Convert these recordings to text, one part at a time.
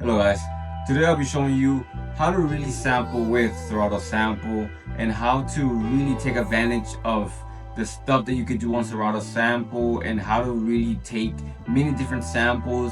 Hello guys, today I'll be showing you how to really sample with Serato Sample and how to really take advantage of the stuff that you could do on Serato Sample and how to really take many different samples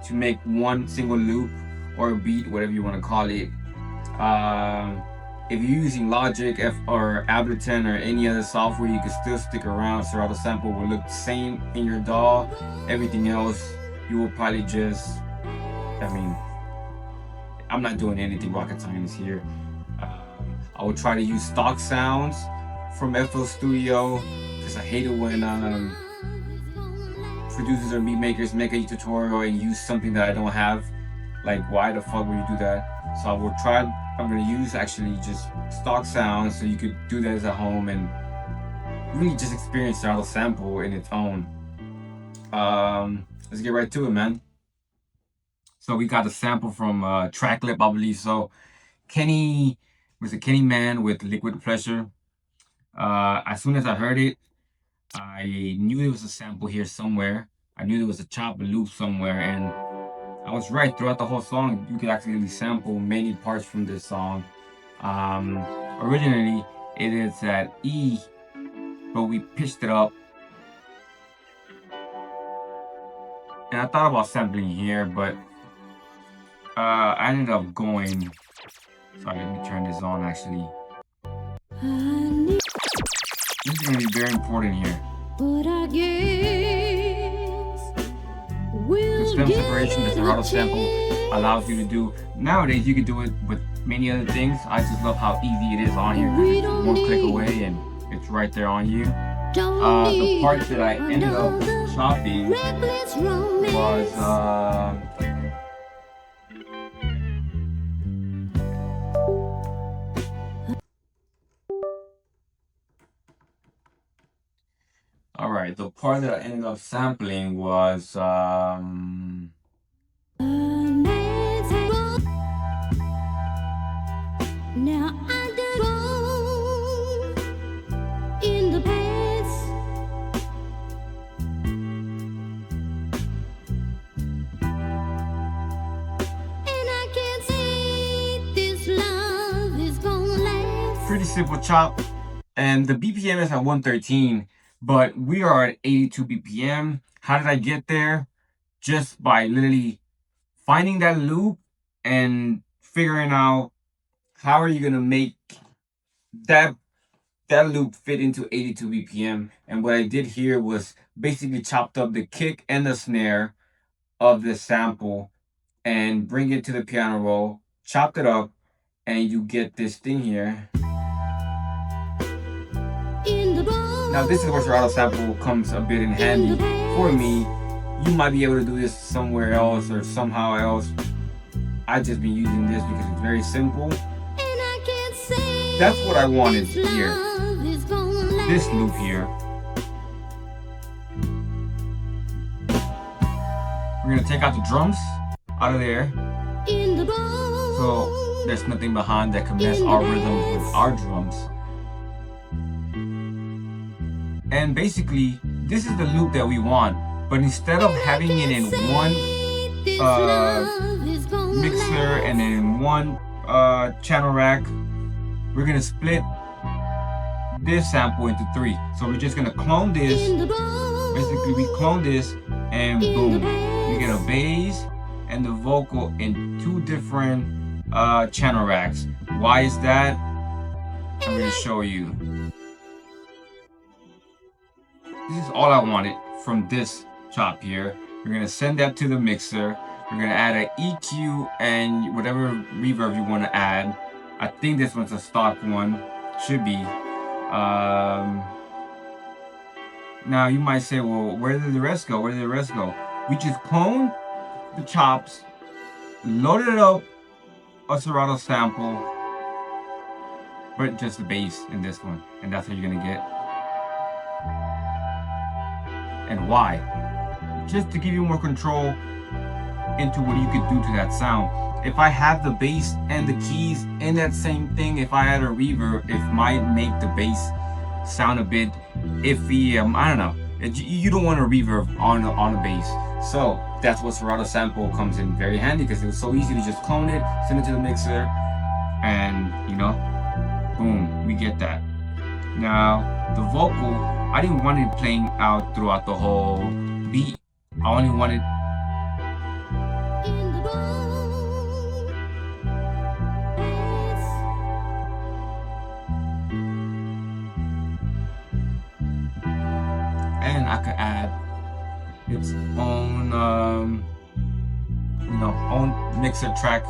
to make one single loop or a beat, whatever you want to call it. If you're using Logic or Ableton or any other software, you can still stick around. Serato Sample will look the same in your DAW. Everything else, you will probably just, I'm not doing anything rocket science here. I will try to use stock sounds from FL Studio because I hate it when producers or beat makers make a tutorial and use something that I don't have. Like, why the fuck would you do that? So I'm gonna use actually just stock sounds so you could do that at home and really just experience Serato Sample in its own. Let's get right to it, man. So we got a sample from Tracklip, I believe so. Kenny Man with Liquid Pleasure. As soon as I heard it, I knew there was a sample here somewhere. I knew there was a chop, a loop somewhere, and I was right. Throughout the whole song, you could actually sample many parts from this song. Originally, it is at E, but we pitched it up. And I thought about sampling here, but I ended up going. Sorry, let me turn this on actually. This is going to be very important here. The stem separation that Serato Sample allows you to do. Nowadays, you can do it with many other things. I just love how easy it is on here. It's one click away and it's right there on you. The part that I ended up chopping was Alright, the part that I ended up sampling was pretty simple chop, and the BPM is at 113. But we are at 82 BPM. How did I get there? Just by literally finding that loop and figuring out how are you gonna make that loop fit into 82 BPM. And what I did here was basically chopped up the kick and the snare of the sample and bring it to the piano roll, chopped it up, and you get this thing here. Now this is where Serato Sample comes a bit in handy for me. You might be able to do this somewhere else or somehow else. I've just been using this because it's very simple. That's what I wanted here. This loop here. We're gonna take out the drums out of there. So there's nothing behind that can mess our rhythm with our drums. And basically, this is the loop that we want. But instead of having it in one mixer and in one channel rack, we're gonna split this sample into 3. So we're just gonna clone this. Basically, we clone this and boom, we get a bass and the vocal in 2 different channel racks. Why is that? I'm gonna show you. This is all I wanted from this chop here. We're gonna send that to the mixer. We're gonna add an EQ and whatever reverb you want to add. I think this one's a stock one, should be. Now you might say, well, where did the rest go? Where did the rest go? We just cloned the chops, loaded up a Serato Sample, but just the bass in this one, and that's what you're gonna get. And why? Just to give you more control into what you could do to that sound. If I have the bass and the keys in that same thing, if I add a reverb, it might make the bass sound a bit iffy. I don't know. You don't want a reverb on a bass. So that's what Serato Sample comes in very handy, because it was so easy to just clone it, send it to the mixer, and boom, we get that. Now the vocal, I didn't want it playing out throughout the whole beat. I only wanted and I could add its own own mixer track,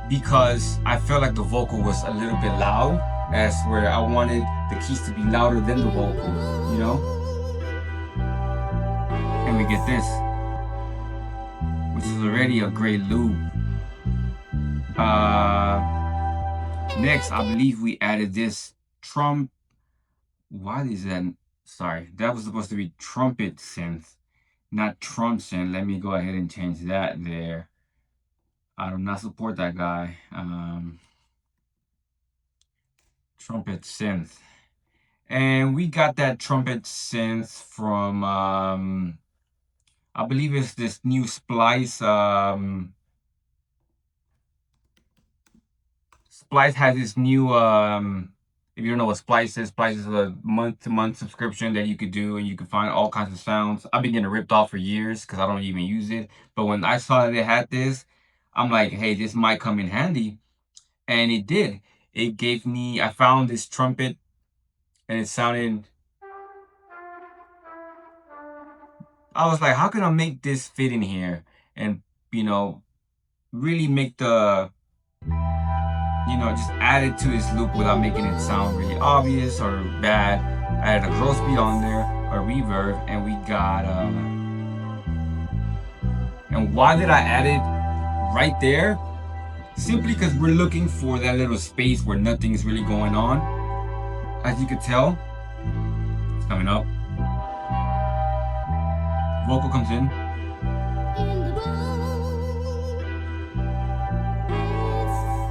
because I felt like the vocal was a little bit loud, as where I wanted the keys to be louder than the vocal, and we get this, which is already a great loop. Next, I believe we added this why is that? Sorry, that was supposed to be trumpet synth, not trump synth. Let me go ahead and change that there. I do not support that guy. Trumpet synth. And we got that trumpet synth from, I believe it's this new Splice. Splice has this new, if you don't know what Splice is a month-to-month subscription that you could do, and you can find all kinds of sounds. I've been getting ripped off for years because I don't even use it. But when I saw that they had this, I'm like, hey, this might come in handy. And it did. It gave me, I found this trumpet, and it sounded, I was like, how can I make this fit in here? And, really make the, just add it to this loop without making it sound really obvious or bad. I added a growth speed on there, a reverb, and we got, and why did I add it right there? Simply because we're looking for that little space where nothing is really going on. As you can tell, it's coming up. Vocal comes in.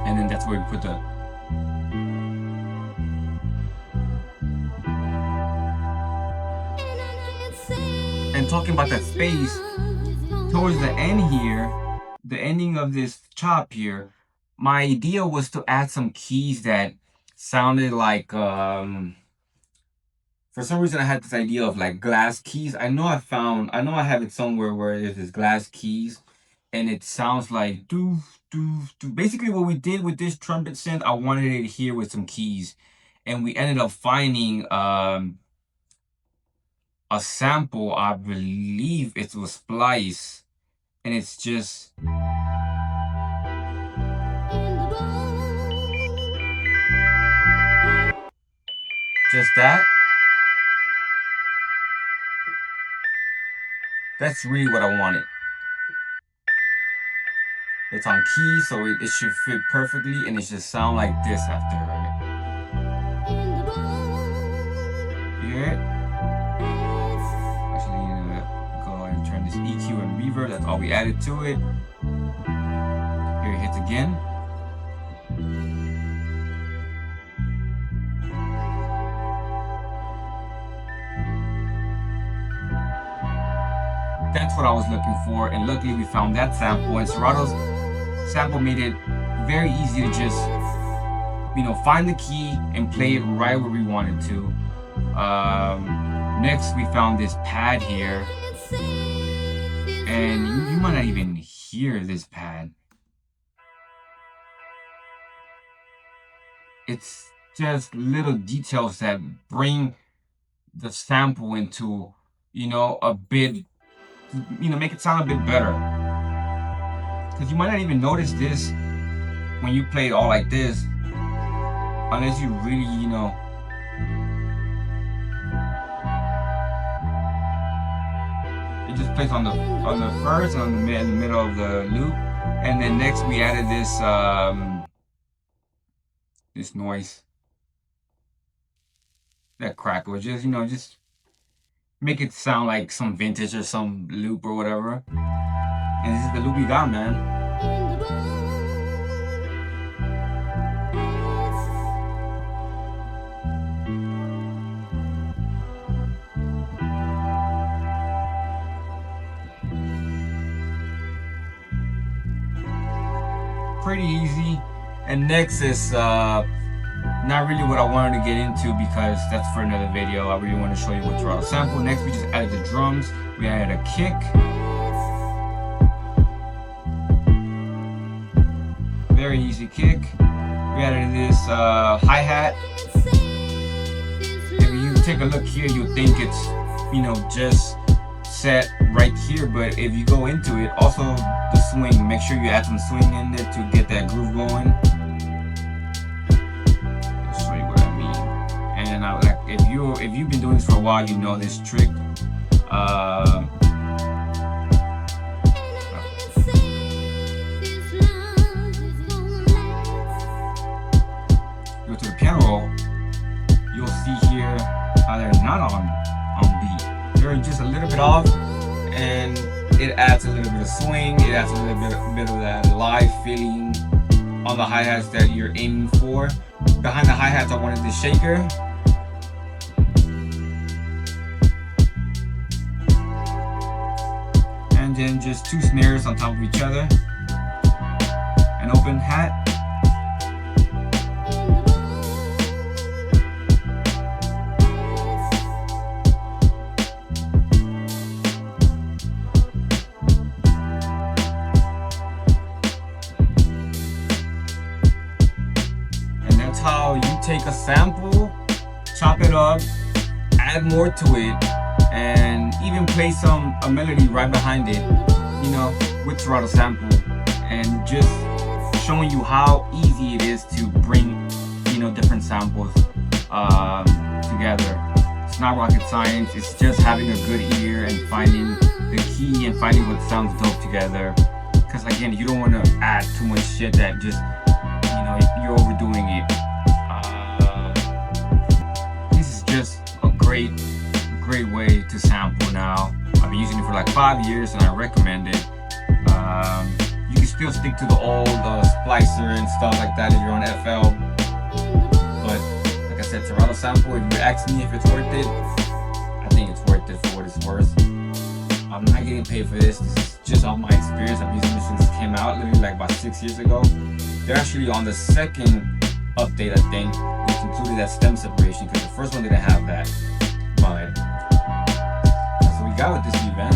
And then that's where we put the, and talking about that space, towards the end here, the ending of this chop here, my idea was to add some keys that sounded like, for some reason I had this idea of like glass keys. I know I have it somewhere where there's this glass keys, and it sounds like doo doo doo. Basically what we did with this trumpet synth, I wanted it here with some keys, and we ended up finding a sample, I believe it was Splice, and it's just that. That's really what I wanted. It's on key, so it should fit perfectly, and it should sound like this after, right? You hear it? Actually, need to go and turn this EQ and reverb. That's all we added to it. Here it hits again. That's what I was looking for, and luckily we found that sample, and Serato's sample made it very easy to just, find the key and play it right where we wanted to. Next, we found this pad here, and you might not even hear this pad. It's just little details that bring the sample into, a bit, make it sound a bit better. Because you might not even notice this when you play it all like this, unless you really, it just plays on the first and on the middle of the loop. And then next we added this this noise, that crackle, just just make it sound like some vintage or some loop or whatever. And this is the loop we got, man. pretty easy. And next is not really what I wanted to get into because that's for another video. I really want to show you what Serato Sample. Next, we just added the drums. We added a kick. Very easy kick. We added this hi-hat. If you take a look here, you think it's, you know, just set right here, but if you go into it, also the swing, make sure you add some swing in there to get that groove going. I'll show you what I mean. And like if you've been doing this for a while, you know this trick. Go to the piano roll, you'll see here how they're not on beat. They're just a little bit off, and it adds a little bit of swing. It adds a little bit of that live feeling on the hi-hats that you're aiming for. Behind the hi-hats, I wanted the shaker. And then just 2 snares on top of each other. An open hat. How you take a sample, chop it up, add more to it, and even play a melody right behind it, you know, with Serato Sample, and just showing you how easy it is to bring, you know, different samples together. It's not rocket science. It's just having a good ear and finding the key and finding what sounds dope together. Because again, you don't want to add too much shit that just, you know, you're overdoing it. Great way to sample now. I've been using it for like 5 years and I recommend it. You can still stick to the old splicer and stuff like that if you're on FL. But like I said, Serato Sample, if you ask me if it's worth it, I think it's worth it for what it's worth. I'm not getting paid for this. This is just off my experience. I've used this since it came out, literally like about 6 years ago. They're actually on the second update, I think, which included that stem separation because the first one didn't have that. But that's what we got with this event.